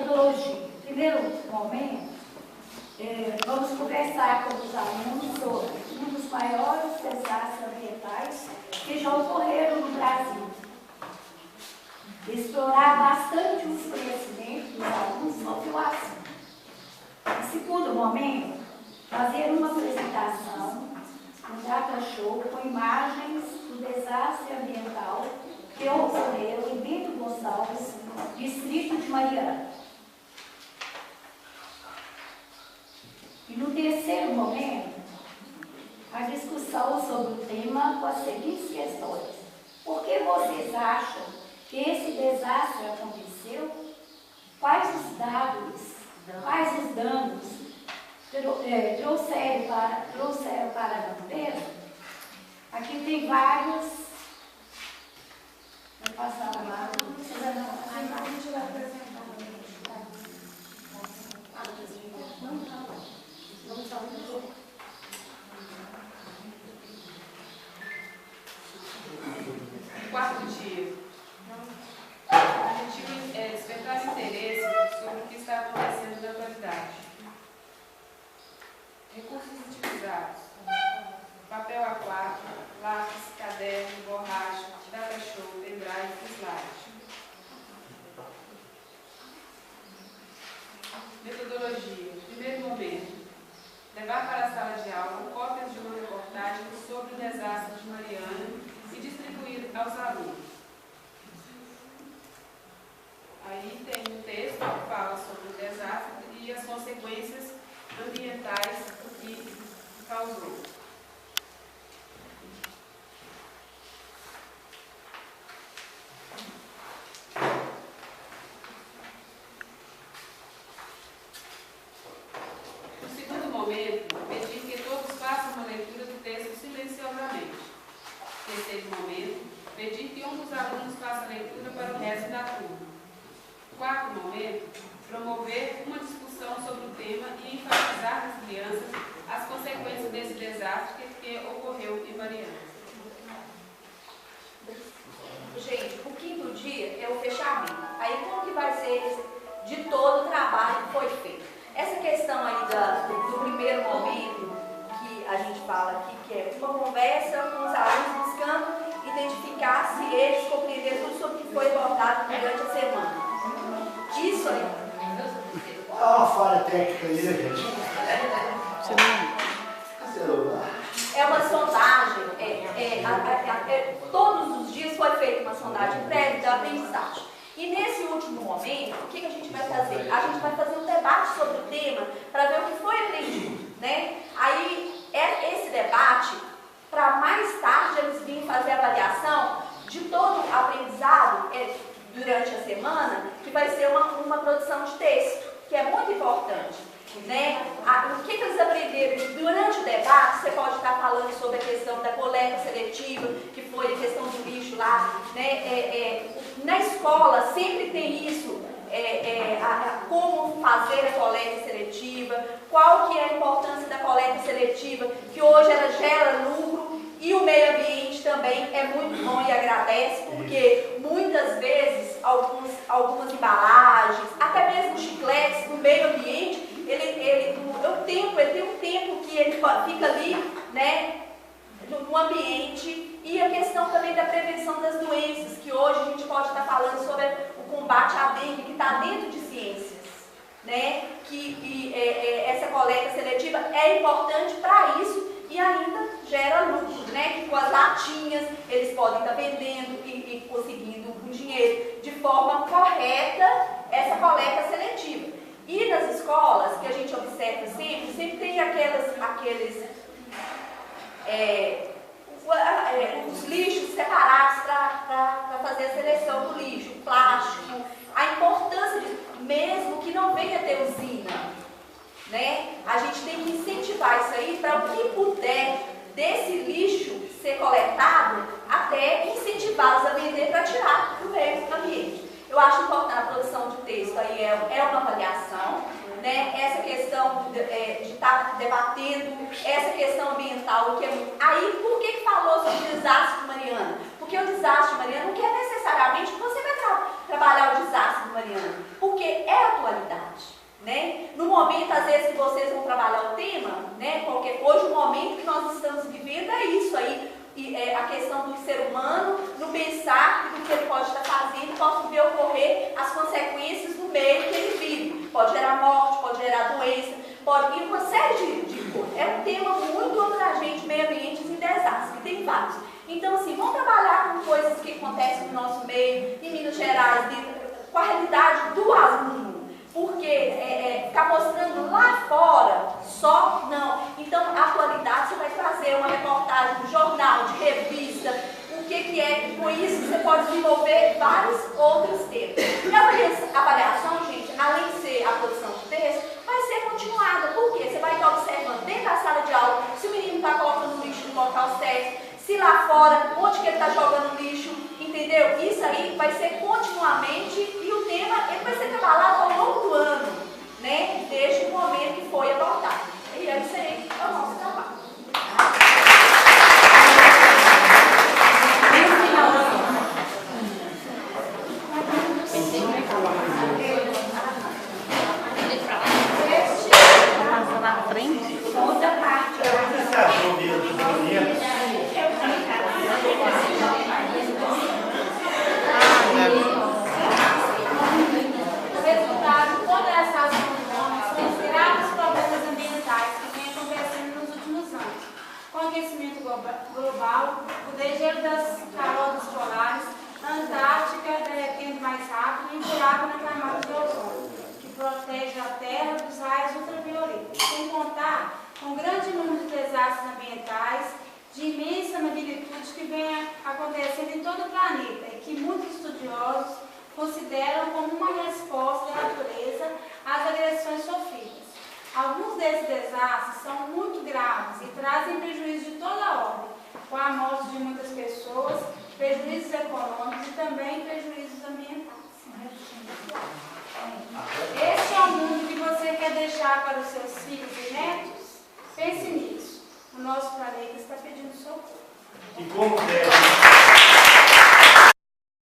metodologia. Primeiro momento, vamos conversar com os alunos sobre um dos maiores desastres ambientais que já ocorreram no Brasil. Explorar bastante os conhecimentos dos alunos sobre o assunto. No segundo momento, fazer uma apresentação, um data show com imagens do desastre ambiental que ocorreu em Bento Gonçalves, distrito de Mariana. E no terceiro momento, a discussão sobre o tema com as seguintes questões. Por que vocês acham que esse desastre aconteceu? Quais os dados, quais os danos trouxeram para a natureza? Aqui tem vários. Vou passar lá. A gente vai apresentar. Quarto dia. O objetivo é despertar interesse sobre o que está acontecendo na atualidade. Recursos utilizados: papel A4, lápis, caderno, borracha, data show, pendrive e slide. Metodologia. Primeiro momento: levar para a sala de aula cópias de uma reportagem sobre o desastre de Mariana e distribuir aos alunos. Aí tem um texto que fala sobre o desastre e as consequências ambientais que causou. No segundo momento, pedir que todos façam uma leitura do texto silenciosamente. Terceiro momento, pedir que um dos alunos faça a leitura para o resto da turma. Quarto momento, promover uma discussão sobre o tema e enfatizar nas crianças as consequências desse desastre que ocorreu em Mariana. Gente, o quinto dia é o fechamento. Aí como que vai ser de todo o trabalho que foi feito? Essa questão aí do primeiro momento que a gente fala aqui, que é uma conversa com os alunos buscando identificar se eles compreenderam tudo sobre o que foi abordado durante a semana. Isso aí. Há uma falha técnica aí, né, gente? É uma sondagem. Todos os dias foi feita uma sondagem prévia da aprendizagem. E nesse último momento, o que a gente vai fazer? A gente vai fazer um debate sobre o tema para ver o que foi aprendido, né? Aí, esse debate, para mais tarde eles virem fazer a avaliação de todo o aprendizado durante a semana, que vai ser uma produção de texto, que é muito importante, né? O que eles aprenderam durante o debate? Você pode estar falando sobre a questão da coleta seletiva, que foi a questão do lixo lá, né? Na escola sempre tem isso, como fazer a coleta seletiva, qual que é a importância da coleta seletiva, que hoje ela gera lucro. E o meio ambiente também é muito bom e agradece, porque muitas vezes algumas embalagens, até mesmo chicletes no meio ambiente, ele tem um tempo que ele fica ali, né, no ambiente. E a questão também da prevenção das doenças, que hoje a gente pode estar falando sobre o combate à dengue, que está dentro de ciências, né, essa coleta seletiva é importante para isso. E ainda gera lucro, né? Que com as latinhas eles podem estar vendendo e conseguindo um dinheiro de forma correta essa coleta seletiva. E nas escolas, que a gente observa sempre tem os lixos separados para fazer a seleção do lixo, plástico, a importância mesmo que não venha ter usina. Né? A gente tem que incentivar isso aí para o que puder desse lixo ser coletado, até incentivá-los a vender para tirar do meio ambiente. Eu acho importante a produção de texto aí é uma avaliação, né? Essa questão de estar debatendo essa questão ambiental, que é muito... Aí, por que falou sobre o desastre de Mariana? Porque o desastre de Mariana não quer necessariamente que você vai trabalhar o desastre de Mariana, porque é atualidade. vezes que vocês vão trabalhar o tema, né? Porque hoje o momento que nós estamos vivendo é isso aí. E a questão do ser humano, no pensar do que ele pode estar fazendo, pode ver ocorrer as consequências do meio que ele vive. Pode gerar morte, pode gerar doença, pode ir uma série de coisas. É um tema muito abrangente, meio ambiente e desastre, que tem vários. Então, assim, vamos trabalhar com coisas que acontecem no nosso meio, em Minas Gerais, com a realidade do aluno. Porque ficar mostrando lá fora, só não. Então, a atualidade, você vai trazer uma reportagem de jornal, de revista, o que é, com isso você pode desenvolver vários outros temas. E a avaliação, gente, além de ser a produção de texto, vai ser continuada. Por quê? Você vai estar observando dentro da sala de aula se o menino está colocando lixo no local certo, se lá fora, onde que ele está jogando lixo, entendeu? Isso aí vai ser continuamente e o tema ele vai ser trabalhado ao longo do ano, né? Desde o momento que foi adotado. E esse aí é o nosso trabalho. Na frente. Outra parte. Você achou mesmo bonito? O resultado de toda essa ação do homem são os graves problemas ambientais que vêm acontecendo nos últimos anos. Com o aquecimento global, o degelo das calotas polares, a Antártica derretendo mais rápido e o buraco na camada de ozônio, que protege a Terra dos raios ultravioletas. Sem contar com um grande número de desastres ambientais de imensa magnitude que vem acontecendo em todo o planeta e que muitos estudiosos consideram como uma resposta da natureza às agressões sofridas. Alguns desses desastres são muito graves e trazem prejuízo de toda a ordem, com a morte de muitas pessoas, prejuízos econômicos e também prejuízos ambientais. Este é o mundo que você quer deixar para os seus filhos e netos? Pense nisso. O nosso planeta está pedindo socorro. E como deve